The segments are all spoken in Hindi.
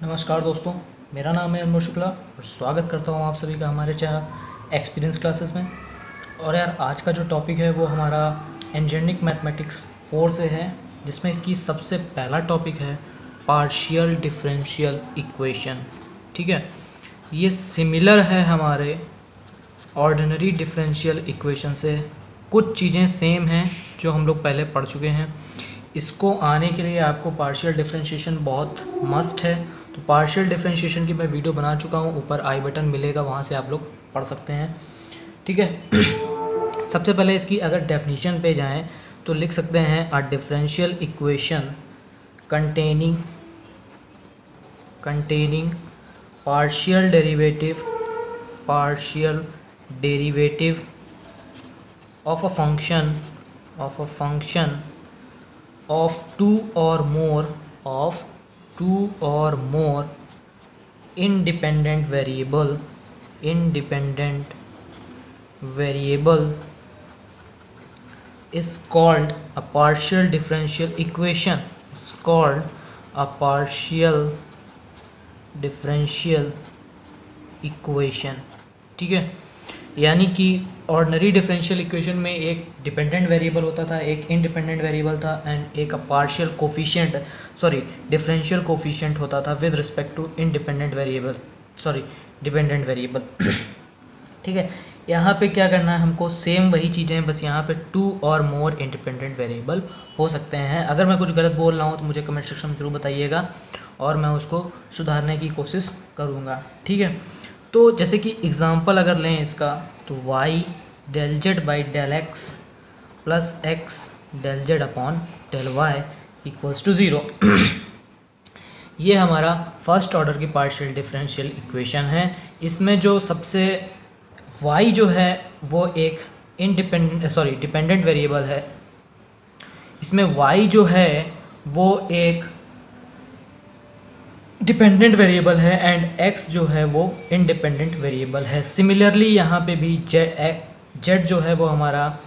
नमस्कार दोस्तों, मेरा नाम है अनमोल शुक्ला और स्वागत करता हूँ आप सभी का हमारे चैनल एक्सपीरियंस क्लासेस में। और यार आज का जो टॉपिक है वो हमारा इंजीनियरिंग मैथमेटिक्स 4 से है, जिसमें कि सबसे पहला टॉपिक है पार्शियल डिफरेंशियल इक्वेशन। ठीक है, ये सिमिलर है हमारे ऑर्डिनरी डिफरेंशियल इक्वेशन से। कुछ चीज़ें सेम हैं जो हम लोग पहले पढ़ चुके हैं। इसको आने के लिए आपको पार्शियल डिफरेंशिएशन बहुत मस्ट है। तो पार्शियल डिफरेंशिएशन की मैं वीडियो बना चुका हूँ, ऊपर आई बटन मिलेगा, वहाँ से आप लोग पढ़ सकते हैं। ठीक है। सबसे पहले इसकी अगर डेफिनेशन पे जाएं तो लिख सकते हैं a differential equation containing partial derivative of a function of two or more independent variable is called a partial differential equation. Is called a partial differential equation. ठीक है, यानी कि ऑर्डिनरी डिफरेंशियल इक्वेशन में एक डिपेंडेंट वेरिएबल होता था, एक इंडिपेंडेंट वेरिएबल था एंड एक पार्शियल डिफरेंशियल कोफिशिएंट होता था with respect to dependent variable. ठीक है, यहाँ पे क्या करना है हमको, सेम वही चीज़ें, बस यहाँ पे 2 और मोर इंडिपेंडेंट वेरिएबल हो सकते हैं। अगर मैं कुछ गलत बोल रहा हूँ तो मुझे कमेंट सेक्शन में जरूर बताइएगा और मैं उसको सुधारने की कोशिश करूँगा। ठीक है, तो जैसे कि एग्ज़ाम्पल अगर लें इसका, तो y del z by del x plus x del z upon del y equals to 0। ये हमारा फर्स्ट ऑर्डर की पार्शियल डिफरेंशियल इक्वेशन है। इसमें जो सबसे y जो है वो एक डिपेंडेंट वेरिएबल है। इसमें y जो है वो एक डिपेंडेंट वेरिएबल है एंड x जो है वो इंडिपेंडेंट वेरिएबल है। सिमिलरली यहाँ पे भी z जो है वो हमारा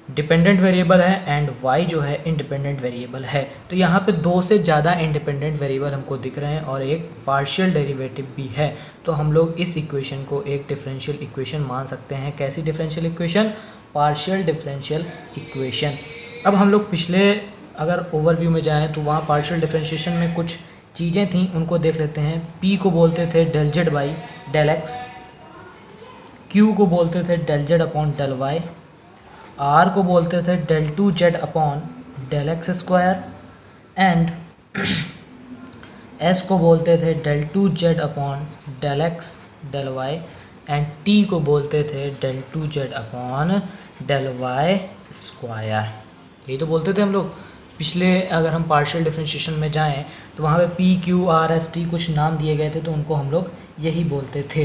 डिपेंडेंट वेरिएबल है एंड y जो है इंडिपेंडेंट वेरिएबल है। तो यहाँ पे 2 से ज़्यादा इंडिपेंडेंट वेरिएबल हमको दिख रहे हैं और एक पार्शियल डेरिवेटिव भी है। तो हम लोग इस इक्वेशन को एक डिफरेंशियल इक्वेशन मान सकते हैं। कैसी differential equation? Partial differential equation. अब हम लोग पिछले अगर ओवरव्यू में जाएँ तो वहाँ पार्शियल डिफरेंशिएशन में कुछ चीज़ें थी, उनको देख लेते हैं। P को बोलते थे del z by del x, Q को बोलते थे del z upon del y, R को बोलते थे del 2z upon del x square and S को बोलते थे del 2z upon del x del y and T को बोलते थे del 2z upon del y square. यही तो बोलते थे हम लोग पिछले। अगर हम पार्शियल डिफरेंशिएशन में जाएं तो वहाँ पे P Q R S T कुछ नाम दिए गए थे, तो उनको हम लोग यही बोलते थे।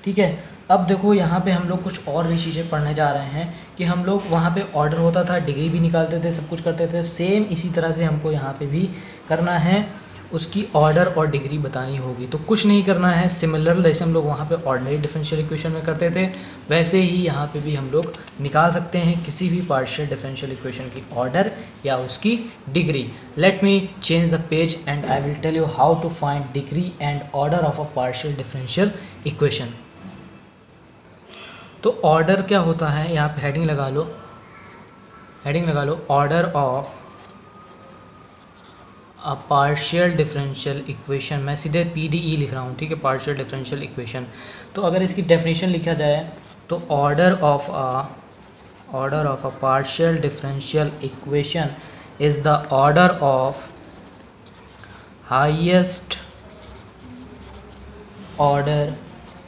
ठीक है, अब देखो यहाँ पे हम लोग कुछ और भी चीज़ें पढ़ने जा रहे हैं कि हम लोग वहाँ पे ऑर्डर होता था, डिग्री भी निकालते थे, सब कुछ करते थे। सेम इसी तरह से हमको यहाँ पे भी करना है, उसकी ऑर्डर और डिग्री बतानी होगी। तो कुछ नहीं करना है, सिमिलर जैसे हम लोग वहाँ पे ऑर्डिनरी डिफरेंशियल इक्वेशन में करते थे वैसे ही यहाँ पे भी हम लोग निकाल सकते हैं किसी भी पार्शियल डिफरेंशियल इक्वेशन की ऑर्डर या उसकी degree. Let me change the page and I will tell you how to find degree and order of a partial differential equation. तो ऑर्डर क्या होता है, यहाँ पे हेडिंग लगा लो, order of a partial differential equation. मैं सीधे PDE लिख रहा हूँ, ठीक है, पार्शियल डिफरेंशियल इक्वेशन। तो अगर इसकी डेफिनेशन लिखा जाए तो order of a partial differential equation is the order of highest order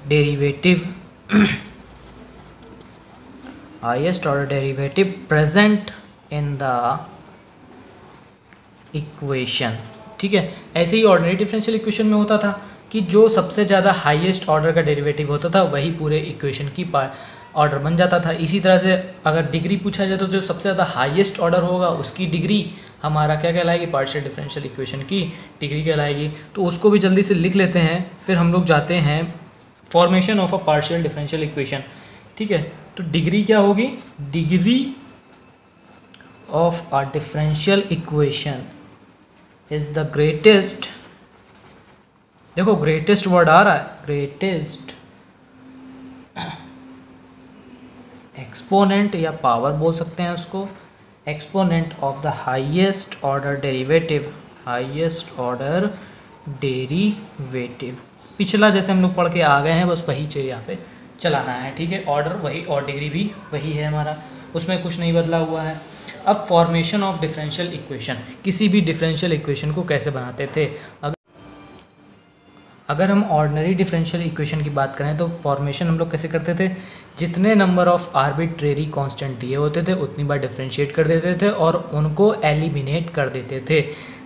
derivative present in the equation. ठीक है, ऐसे ही ऑर्डिनरी डिफरेंशियल इक्वेशन में होता था कि जो सबसे ज़्यादा हाईएस्ट ऑर्डर का डेरिवेटिव होता था वही पूरे इक्वेशन की ऑर्डर बन जाता था। इसी तरह से अगर डिग्री पूछा जाए तो जो सबसे ज़्यादा हाईएस्ट ऑर्डर होगा उसकी डिग्री हमारा क्या कहलाएगी, पार्शियल डिफरेंशियल इक्वेशन की डिग्री कहलाएगी। तो उसको भी जल्दी से लिख लेते हैं, फिर हम लोग जाते हैं formation of a partial differential equation. ठीक है, तो डिग्री क्या होगी, degree of a differential equation is the greatest देखो ग्रेटेस्ट वर्ड आ रहा है, ग्रेटेस्ट एक्सपोनेंट या पावर बोल सकते हैं उसको, exponent of the highest order derivative, highest order derivative. पिछला जैसे हम लोग पढ़ के आ गए हैं, बस वही चाहिए यहाँ पे चलाना है, ठीक है। ऑर्डर वही और डिग्री भी वही है हमारा, उसमें कुछ नहीं बदला हुआ है। अब फॉर्मेशन ऑफ डिफरेंशियल इक्वेशन, किसी भी डिफरेंशियल इक्वेशन को कैसे बनाते थे। अगर हम ऑर्डिनरी डिफरेंशियल इक्वेशन की बात करें तो फॉर्मेशन हम लोग कैसे करते थे, जितने नंबर ऑफ आर्बिट्रेरी कांस्टेंट दिए होते थे उतनी बार डिफरेंशिएट कर देते थे और उनको एलिमिनेट कर देते थे।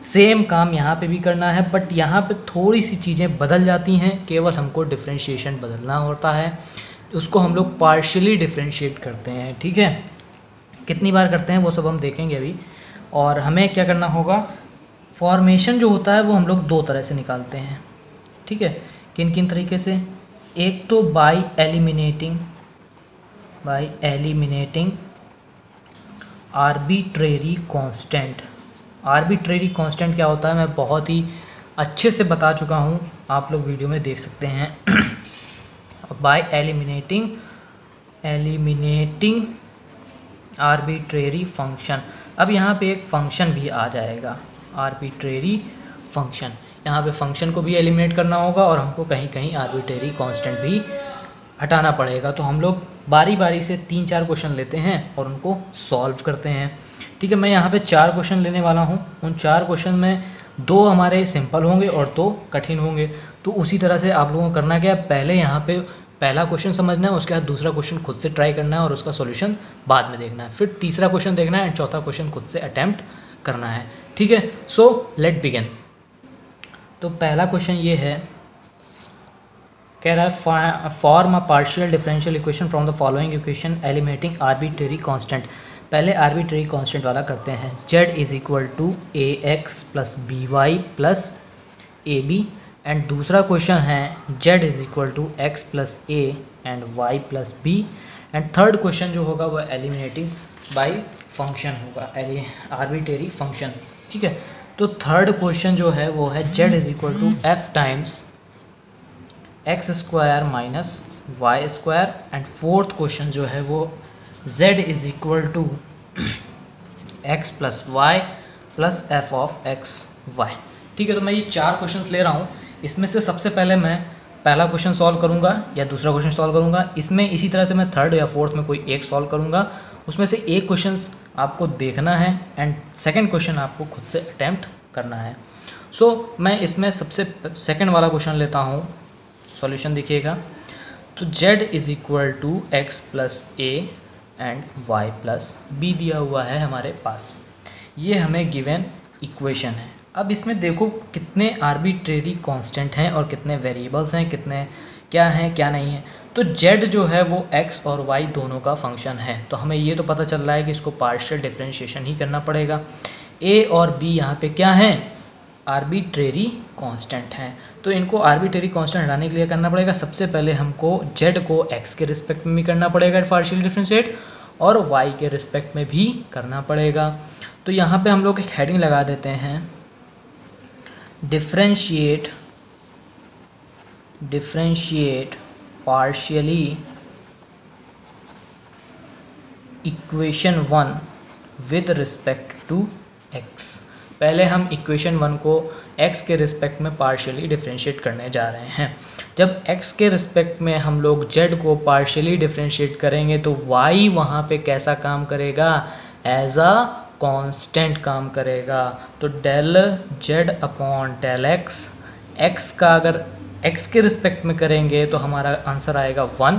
सेम काम यहाँ पे भी करना है, बट यहाँ पे थोड़ी सी चीज़ें बदल जाती हैं, केवल हमको डिफरेंशिएशन बदलना होता है, उसको हम लोग पार्शियली डिफरेंशिएट करते हैं, ठीक है। कितनी बार करते हैं वो सब हम देखेंगे अभी। और हमें क्या करना होगा, फॉर्मेशन जो होता है वो हम लोग दो तरह से निकालते हैं, ठीक है। किन किन तरीके से, एक तो bye eliminating arbitrary constant. Arbitrary constant क्या होता है मैं बहुत ही अच्छे से बता चुका हूँ, आप लोग वीडियो में देख सकते हैं। Bye eliminating arbitrary function. अब यहाँ पे एक फंक्शन भी आ जाएगा, आर्बिट्रेरी फंक्शन। यहाँ पे फंक्शन को भी एलिमिनेट करना होगा और हमको कहीं कहीं आर्बिट्रेरी कांस्टेंट भी हटाना पड़ेगा। तो हम लोग बारी बारी से 3-4 क्वेश्चन लेते हैं और उनको सॉल्व करते हैं, ठीक है। मैं यहाँ पे 4 क्वेश्चन लेने वाला हूँ, उन 4 क्वेश्चन में 2 हमारे सिंपल होंगे और 2 कठिन होंगे। तो उसी तरह से आप लोगों को करना क्या है, पहले यहाँ पे पहला क्वेश्चन समझना है, उसके बाद दूसरा क्वेश्चन खुद से ट्राई करना है और उसका सॉल्यूशन बाद में देखना है, फिर तीसरा क्वेश्चन देखना है एंड चौथा क्वेश्चन खुद से अटैम्प्ट करना है, ठीक है। So let begin. तो पहला क्वेश्चन ये है, कह रहा है form a partial differential equation from the following equation eliminating arbitrary constant. पहले आर्बिट्रेरी कांस्टेंट वाला करते हैं, z is equal to a x plus b y plus a b. And दूसरा क्वेश्चन है z is equal to x plus a and y plus b. And third question जो होगा वो एलिमिनेटिंग बाय फंक्शन होगा, आर्बिट्रेरी फंक्शन, ठीक है। तो थर्ड क्वेश्चन जो है वो है z is equal to f times x square minus y square. And fourth question जो है वो z is equal to x plus y plus f of x y, ठीक है। तो मैं ये 4 क्वेश्चंस ले रहा हूँ, इसमें से सबसे पहले मैं पहला क्वेश्चन सॉल्व करूँगा या दूसरा क्वेश्चन सॉल्व करूँगा, इसमें इसी तरह से मैं थर्ड या फोर्थ में कोई एक सॉल्व करूँगा। उसमें से एक क्वेश्चंस आपको देखना है एंड सेकंड क्वेश्चन आपको खुद से अटैम्प्ट करना है। सो मैं इसमें सबसे सेकंड वाला क्वेश्चन लेता हूँ, सॉल्यूशन देखिएगा। तो z is equal to x plus a and y plus b दिया हुआ है हमारे पास, ये हमें गिवन इक्वेशन है। अब इसमें देखो कितने आर्बिट्रेरी कांस्टेंट हैं और कितने वेरिएबल्स हैं, कितने क्या हैं क्या नहीं है। तो z जो है वो x और y दोनों का फंक्शन है, तो हमें ये तो पता चल रहा है कि इसको पार्शियल डिफरेंशिएशन ही करना पड़ेगा। a और b यहाँ पे क्या हैं, आर्बिट्रेरी कांस्टेंट हैं, तो इनको आर्बिट्रेरी कांस्टेंट हटाने के लिए करना पड़ेगा। सबसे पहले हमको z को x के रिस्पेक्ट में भी करना पड़ेगा पार्शियल डिफरेंशिएट और y के रिस्पेक्ट में भी करना पड़ेगा। तो यहाँ पे हम लोग एक हेडिंग लगा देते हैं, differentiate partially equation 1 with respect to x। पहले हम इक्वेशन 1 को x के रिस्पेक्ट में पार्शियली डिफरेंशिएट करने जा रहे हैं। जब x के रिस्पेक्ट में हम लोग z को पार्शियली डिफरेंशिएट करेंगे तो y वहाँ पे कैसा काम करेगा, एज अ कांस्टेंट काम करेगा। तो del z upon del x, x का अगर x के रिस्पेक्ट में करेंगे तो हमारा आंसर आएगा 1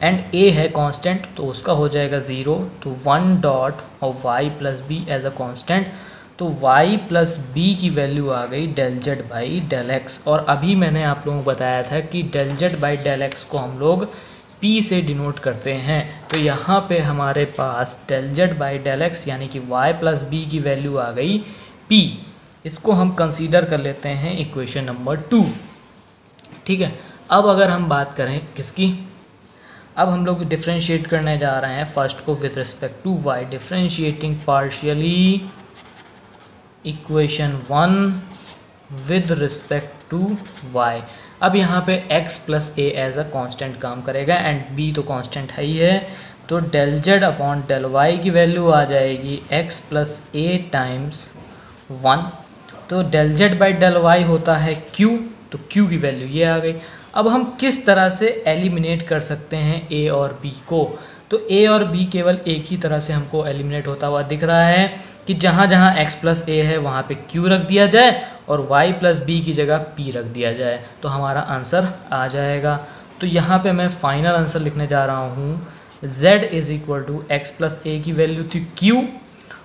एंड a है कांस्टेंट तो उसका हो जाएगा 0। तो 1 डॉट और y plus b as a constant, तो y प्लस बी की वैल्यू आ गई del z by del x. और अभी मैंने आप लोगों को बताया था कि del z by del x को हम लोग p से डिनोट करते हैं। तो यहाँ पे हमारे पास del z by del x यानी कि y प्लस बी की वैल्यू आ गई p। इसको हम कंसीडर कर लेते हैं इक्वेशन नंबर 2, ठीक है। अब अगर हम बात करें किसकी, अब हम लोग डिफरेंशिएट करने जा रहे हैं फर्स्ट को with respect to y, differentiating partially equation 1 with respect to y। अब यहाँ पे x plus a as a constant काम करेगा एंड b तो कांस्टेंट है ही है, तो del z upon del y की वैल्यू आ जाएगी x प्लस ए टाइम्स 1। तो del z by del y होता है q, तो q की वैल्यू ये आ गई। अब हम किस तरह से एलिमिनेट कर सकते हैं a और b को, तो a और b केवल एक ही तरह से हमको एलिमिनेट होता हुआ दिख रहा है कि जहाँ जहाँ x प्लस ए है वहाँ पे q रख दिया जाए और y प्लस बी की जगह p रख दिया जाए, तो हमारा आंसर आ जाएगा। तो यहाँ पे मैं फाइनल आंसर लिखने जा रहा हूँ, z is equal to x plus a की वैल्यू थी q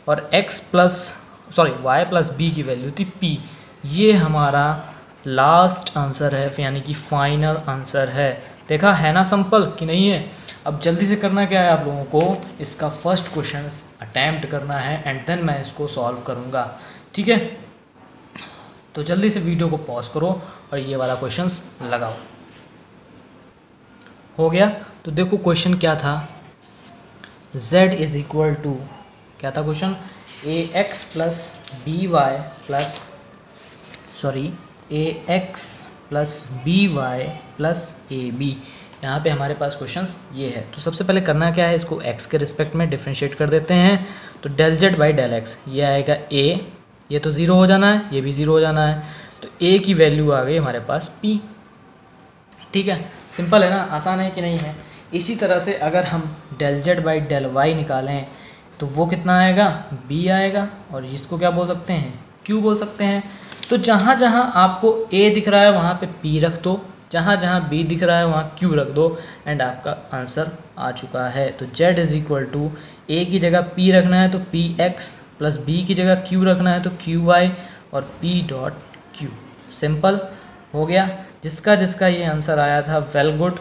और y प्लस बी की वैल्यू थी p। ये हमारा लास्ट आंसर है, यानी कि फाइनल आंसर है। देखा है ना सिंपल कि नहीं है। अब जल्दी से करना क्या है, आप लोगों को इसका फर्स्ट क्वेश्चन अटैम्प्ट करना है एंड देन मैं इसको सॉल्व करूँगा, ठीक है। तो जल्दी से वीडियो को पॉज करो और ये वाला क्वेश्चंस लगाओ। हो गया, तो देखो क्वेश्चन क्या था, z इज़ इक्वल टू क्या था question, ax plus b y plus a b. यहाँ पे हमारे पास क्वेश्चंस ये है। तो सबसे पहले करना क्या है, इसको x के रिस्पेक्ट में डिफरेंशिएट कर देते हैं। तो del z by del x ये आएगा a, ये तो ज़ीरो हो जाना है, ये भी ज़ीरो हो जाना है, तो a की वैल्यू आ गई हमारे पास p। ठीक है, सिंपल है ना, आसान है कि नहीं है। इसी तरह से अगर हम del z by del y निकालें तो वो कितना आएगा, b आएगा, और इसको क्या बोल सकते हैं, q बोल सकते हैं। तो जहाँ जहाँ आपको a दिख रहा है वहाँ पे p रख दो, जहाँ जहाँ b दिख रहा है वहाँ q रख दो एंड आपका आंसर आ चुका है। तो z is equal to a की जगह p रखना है तो px प्लस b की जगह q रखना है तो qy और p डॉट q। सिंपल हो गया। जिसका जिसका ये आंसर आया था, वेल गुड,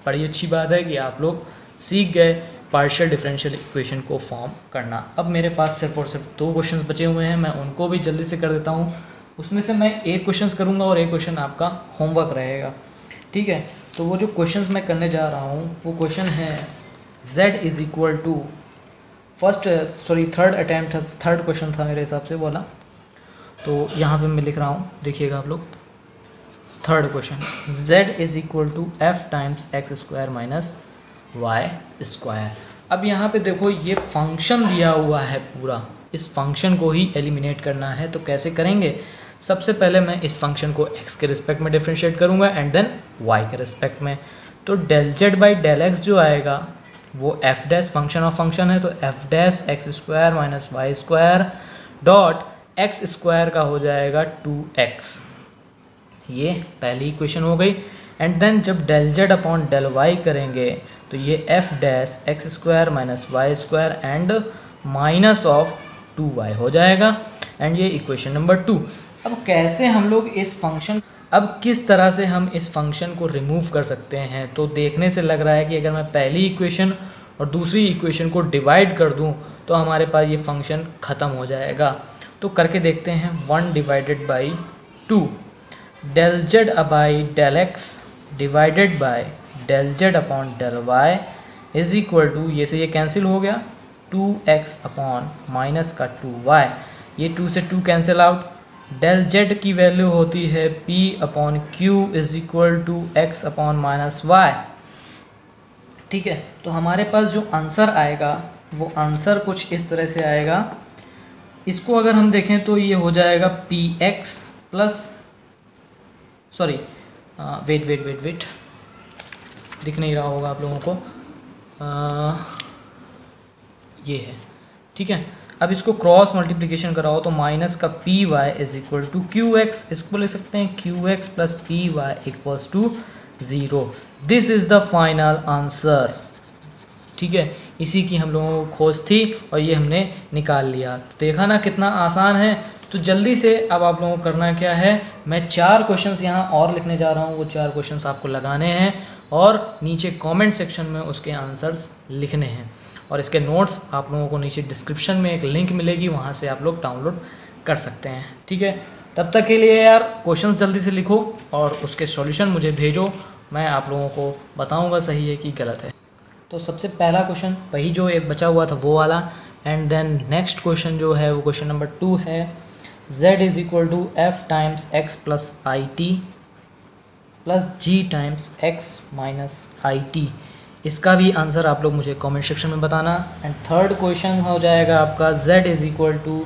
बड़ी अच्छी बात है कि आप लोग सीख गए पार्शियल डिफरेंशियल इक्वेशन को फॉर्म करना। अब मेरे पास सिर्फ और सिर्फ 2 क्वेश्चंस बचे हुए हैं, मैं उनको भी जल्दी से कर देता हूँ। उसमें से मैं एक क्वेश्चंस करूँगा और एक क्वेश्चन आपका होमवर्क रहेगा, ठीक है। तो वो जो क्वेश्चंस मैं करने जा रहा हूँ वो क्वेश्चन है z is equal to third question था मेरे हिसाब से बोला, तो यहाँ पे मैं लिख रहा हूँ, देखिएगा आप लोग। Third question, z is equal to f times x square minus y square. अब यहाँ पे देखो ये फंक्शन दिया हुआ है पूरा, इस फंक्शन को ही एलिमिनेट करना है। तो कैसे करेंगे, सबसे पहले मैं इस फंक्शन को x के रिस्पेक्ट में डिफरेंशिएट करूँगा एंड देन y के रिस्पेक्ट में। तो del z by del x जो आएगा वो f dash function of function है, तो f dash x square minus y square dot x square का हो जाएगा 2x। ये पहली इक्वेशन हो गई। एंड देन जब del z upon del y करेंगे तो ये f dash x square minus y square and minus of 2y हो जाएगा। एंड ये इक्वेशन नंबर 2। अब कैसे हम लोग इस फंक्शन, अब किस तरह से हम इस फंक्शन को रिमूव कर सकते हैं, तो देखने से लग रहा है कि अगर मैं पहली इक्वेशन और दूसरी इक्वेशन को डिवाइड कर दूं तो हमारे पास ये फंक्शन ख़त्म हो जाएगा। तो करके देखते हैं। 1 divided by 2 del z by del x divided by del z upon del y is equal to, ये से ये कैंसिल हो गया, 2x अपॉन माइनस का 2y, ये 2 से 2 कैंसिल आउट। डेल जेड की वैल्यू होती है p upon q is equal to x upon minus y, ठीक है। तो हमारे पास जो आंसर आएगा वो आंसर कुछ इस तरह से आएगा। इसको अगर हम देखें तो ये हो जाएगा px प्लस, सॉरी वेट दिख नहीं रहा होगा आप लोगों को, ये है, ठीक है। अब इसको क्रॉस मल्टीप्लिकेशन कराओ तो माइनस का p y is equal to q x, इसको ले सकते हैं q x plus p y equals to 0। This is the final answer, ठीक है। इसी की हम लोगों को खोज थी और ये हमने निकाल लिया। देखा ना कितना आसान है। तो जल्दी से अब आप लोगों को करना क्या है, मैं 4 क्वेश्चंस यहाँ और लिखने जा रहा हूँ, वो 4 क्वेश्चंस आपको लगाने हैं और नीचे कमेंट सेक्शन में उसके आंसर्स लिखने हैं। और इसके नोट्स आप लोगों को नीचे डिस्क्रिप्शन में एक लिंक मिलेगी, वहाँ से आप लोग डाउनलोड कर सकते हैं, ठीक है। तब तक के लिए यार क्वेश्चंस जल्दी से लिखो और उसके सॉल्यूशन मुझे भेजो, मैं आप लोगों को बताऊँगा सही है कि गलत है। तो सबसे पहला क्वेश्चन वही जो एक बचा हुआ था वो वाला, एंड देन नेक्स्ट क्वेश्चन जो है वो क्वेश्चन नंबर 2 है। z is equal to f times x plus i t plus g times x minus i t. इसका भी आंसर आप लोग मुझे कमेंट सेक्शन में बताना। एंड थर्ड क्वेश्चन हो जाएगा आपका z is equal to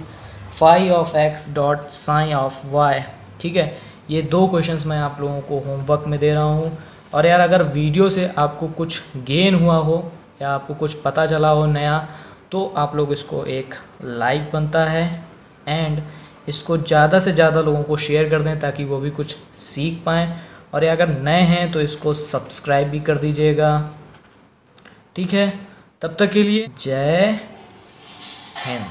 phi of x dot sine of y. ठीक है, ये दो क्वेश्चंस मैं आप लोगों को होमवर्क में दे रहा हूँ। और यार अगर वीडियो से आपको कुछ गेन हुआ हो या आपको कुछ पता चला हो नया, तो आप लोग इसको एक लाइक बनता है एंड इसको ज़्यादा से ज़्यादा लोगों को शेयर कर दें ताकि वो भी कुछ सीख पाएँ। और ये अगर नए हैं तो इसको सब्सक्राइब भी कर दीजिएगा। ठीक है, तब तक के लिए जय हिंद।